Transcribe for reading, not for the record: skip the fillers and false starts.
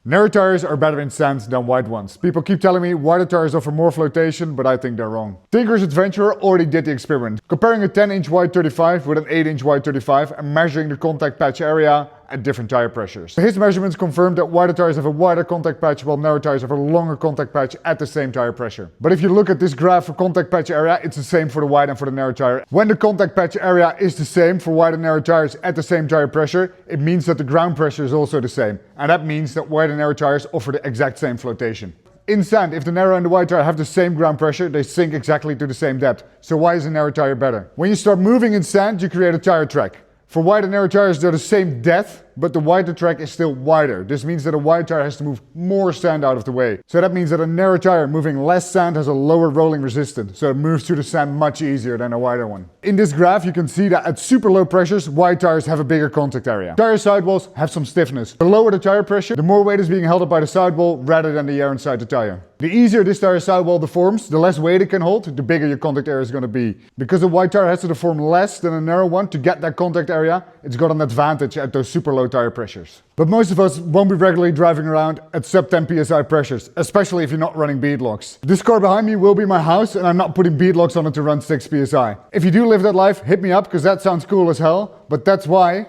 Narrow tires are better in sand than wide ones. People keep telling me wider tires offer more flotation, but I think they're wrong. Tinker's Adventurer already did the experiment, comparing a 10-inch wide 35 with an 8-inch wide 35 and measuring the contact patch area at different tire pressures. His measurements confirmed that wider tires have a wider contact patch while narrow tires have a longer contact patch at the same tire pressure. But if you look at this graph for contact patch area, it's the same for the wide and for the narrow tire. When the contact patch area is the same for wide and narrow tires at the same tire pressure, it means that the ground pressure is also the same. And that means that wide and narrow tires offer the exact same flotation. In sand, if the narrow and the wide tire have the same ground pressure, they sink exactly to the same depth. So why is a narrow tire better? When you start moving in sand, you create a tire track. For wide and narrow tires, they're the same depth, but the wider track is still wider. This means that a wide tire has to move more sand out of the way. So that means that a narrow tire moving less sand has a lower rolling resistance, so it moves through the sand much easier than a wider one. In this graph, you can see that at super low pressures, wide tires have a bigger contact area. Tire sidewalls have some stiffness. The lower the tire pressure, the more weight is being held up by the sidewall rather than the air inside the tire. The easier this tire sidewall deforms, the less weight it can hold, the bigger your contact area is going to be. Because a wide tire has to deform less than a narrow one to get that contact area, it's got an advantage at those super low tire pressures. But most of us won't be regularly driving around at sub 10 psi pressures, especially if you're not running beadlocks. This car behind me will be my house and I'm not putting beadlocks on it to run 6 psi. If you do live that life, hit me up because that sounds cool as hell, but that's why